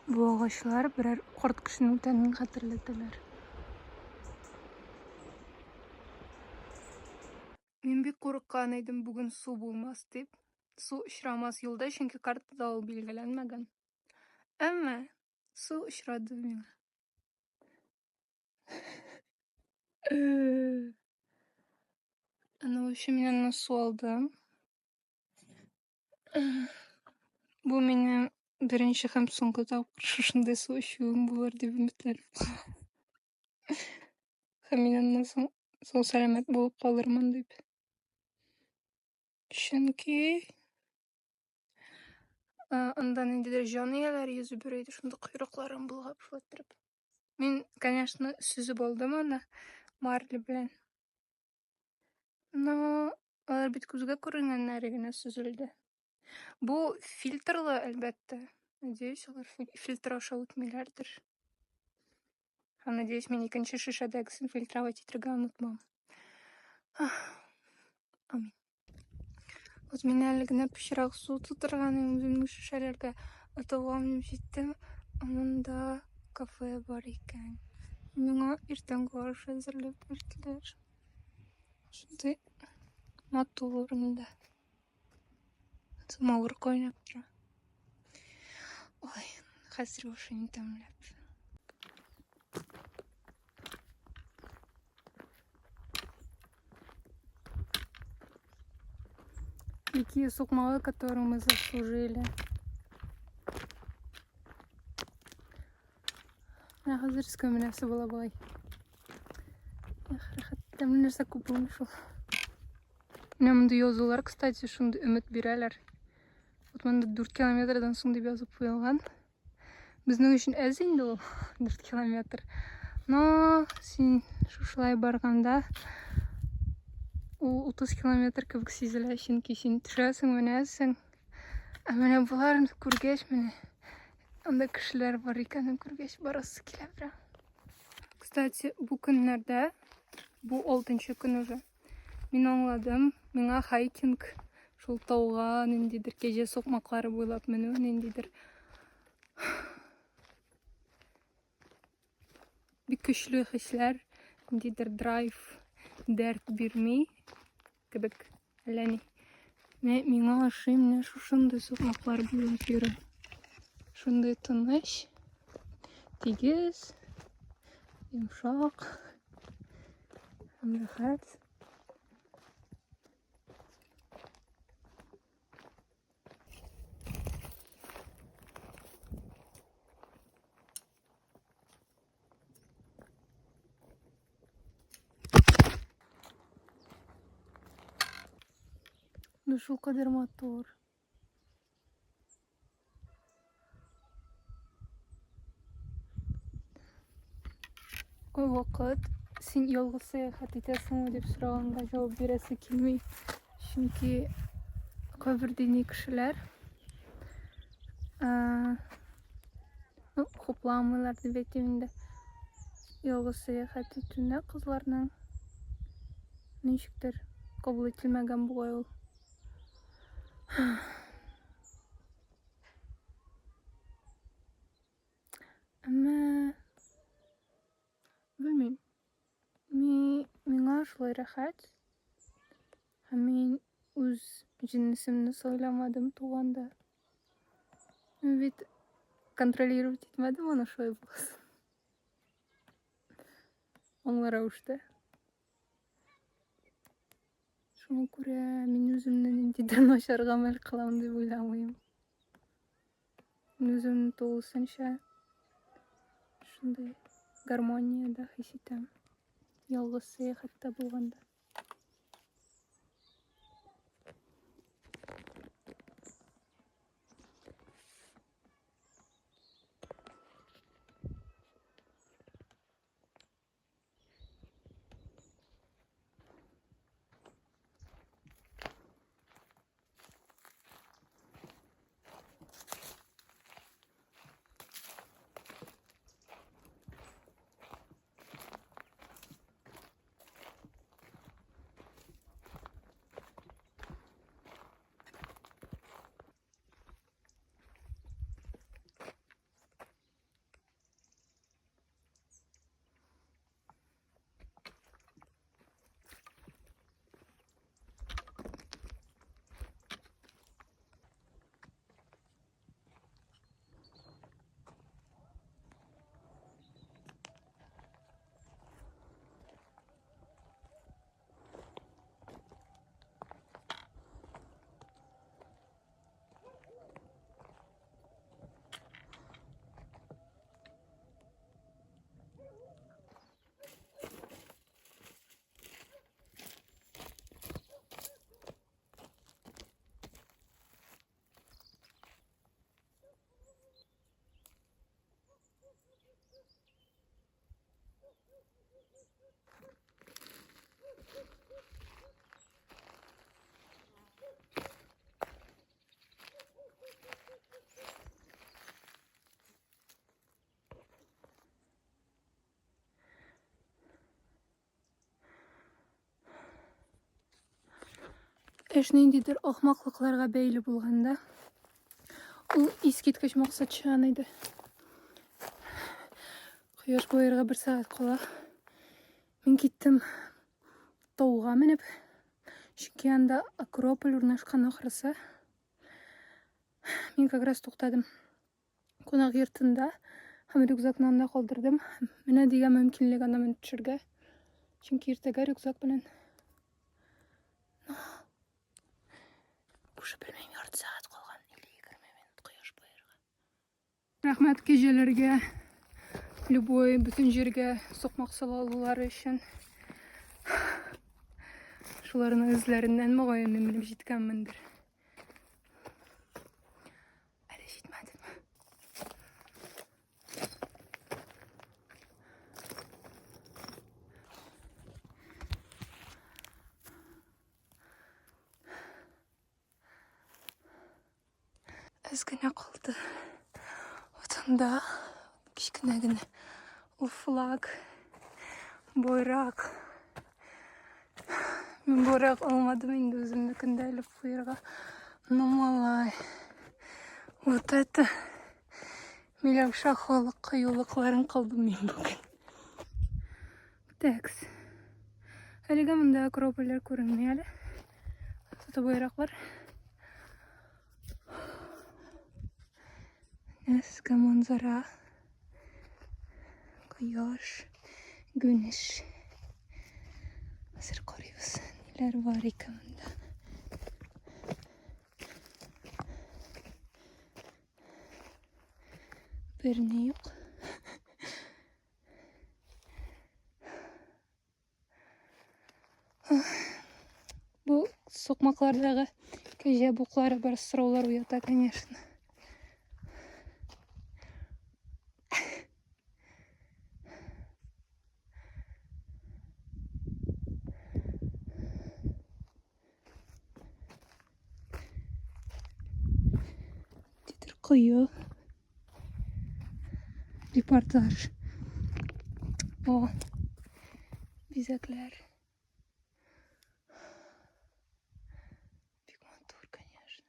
Bu ağaçlar birer kurt kuşunun tenini hatırlatırlar. Men bir korkkan edim bugün su bulmaz dep. Su ışıramaz yolda çünkü kartada ol belgilenmegen. Ama su ışıradı meni. Ana şu menen su aldım. Bu menin birinci hem soňky tapyr şuşunday su içýüm bolar dep ümitlenip. Hem menen soň salamat bolup kalyrmyn dep. Çünki ondan indiler janyýalar ýüzüp ýöreydi şunda kuyruklaryny bulgap şulatdyryp. Men, конечно, süzüp oldum ana marly bilen. No, olar bit күзгә күренгәннәре генә süzüldi. Bu filtrlı elbette. Надеюсь, olar filtr aşa үtмиләрдер. Һәм надеюсь, мен икенче шишәдәгесен фильтровать итергә онытмам. Амин. Oz men әле генә пычрак су тутырганым үземнең шишәләргә атылган җиттем. Монда кафе бар икән. Миңа иртәнге аш әзерләп бирделәр. Шундай матур инде. Самавыр кайнап тора. Ой, хәзер ошын тәмләп. Какие сукмалы, которые мы заслужили. Я хәзер скөминәсе була бай. Тәмле нәрсә күп булмый шул. Менә монда язулар, кстати, шунда өмет бирәләр. Вот монда 4 километрдан соң дип язып куелган. Безнең өчен әз инде ул 4 километр. Но син шушылай барганда ул 30 километр кебек сизелә, чөнки син төшәсең, менәсең. Ә менә буларны күргәч, менә анда кешеләр бар икәнен күргәч, барасы килә бирә. Кстати, бу көннәрдә, бу 6нчы көн уже. Мин аңладым, миңа хайкинг шул тауга, ниндидер кәҗә сукмаклары буйлап менү, ниндидер бик көчле хисләр, ниндидер драйв, дәрт бирми кебек, әллә ни. Миңа ошый, менә шушындай сукмаклар буйлап йөрү. Шундай тыныч, тигез, йомшак, һәм рәхәт. Шул кадәр матур. Ой, вакыт, син ялгыз сәяхәт итәсеңме дип сораганга җавап бирәсе килми. Чөнки кайбер дини кешеләр хупламыйлар дип әйтим инде. Ялгыз сәяхәт итүне кызларның ничектер кабул ителмәгән бугай ул. Әмма белмим. Миңа шулай рәхәт. Һәм мин үз җиннесемне сайламадым туганда. Мин бит контролировать итмәдем аны шулай булсын. Аңлар рәвештә. Шуңа күрә мин үземне ниндидер начар гамәл кылам дип уйламыйм. Мин үземне тулысынча шундай гармонияда хис итәм. Ялгыз сәяхәттә булганда. эш ниндидир акмаклыкларга бейли булганда, ул искиткеч максат чыган иде. Кояш боерга 1 саат кала. Мен киттим тауга менеп. Чөнки анда Акрополь урнашкан ахырсы. Мен как раз туктадым. Конак йортунда һәм рюкзакны анда калдырдым. Менә дигән мөмкинлек анда мен төшергә. Чөнки иртәгә рюкзак белән уже белмәйм, ярты саат калган, 50-20 минут кояш боерга. Рәхмәт кәҗәләргә, любой бүтән җиргә сукмак сала алулары өчен. Шуларның эзләреннән мөгаен мин менеп җиткәнмендер. Әле җитмәдем. Аз гына калды. Отында кичкенә генә ул флаг, байрак. Мен байрак алмадым инде үземнекендә элеп куярга. Ну малай. Вот это Миләүшә халык кыюлыкларын кылдым мин бүген. Текс. Әлегә монда Акрополь күренми әле. Фото байраклар. Эске манзара. Кояш, güneş. Hazır koruyoruz. Neler var ikamında. Bir ne yok. Bu sokmaklardagi kejе буклары bir sıralar uyata, конечно. Koyu. Reportaj. O. Bizekler. Büyük mantur, конечно.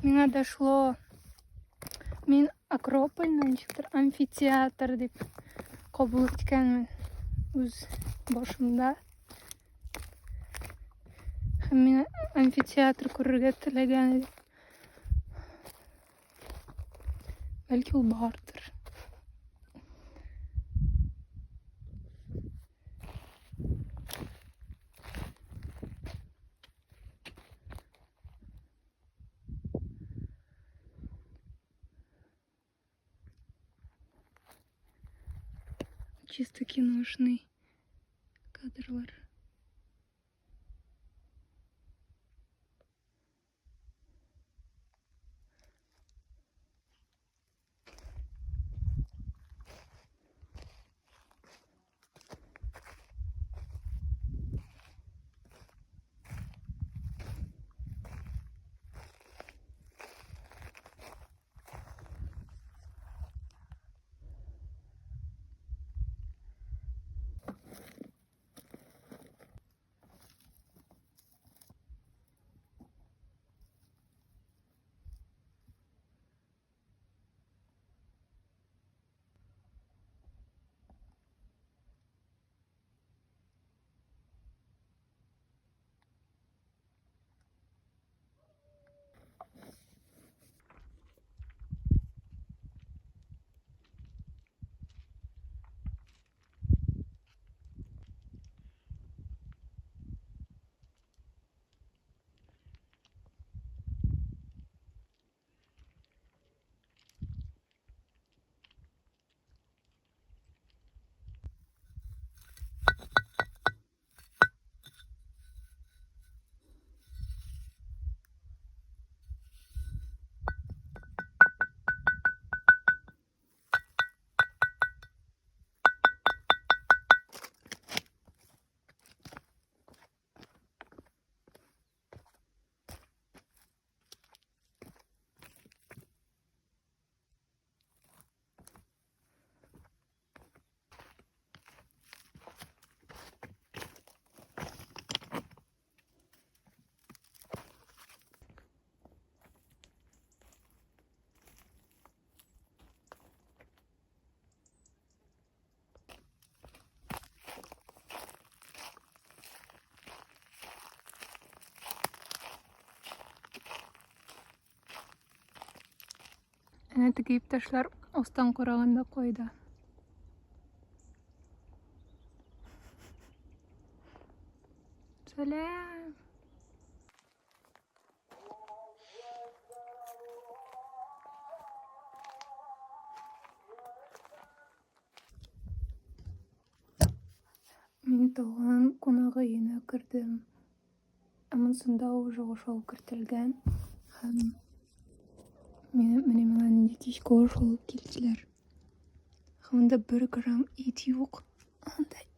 Миңа дошло. Мин Акропольның ничектер амфитеатр дип кабул иткәнмен үз башымда. Һәм мин амфитеатр күрергә теләгән идем. Бәлки ул бардыр. Чисто киношный кадрлар. Әнә теге иптәшләр астан караганда кайда. Сәлам. Мин тагын кунак өенә кердем. Монсында уже ашау кертелгән. Һәм менә нинди кичке аш алып килделәр. Һәм анда 1 грамм ит юк. Анда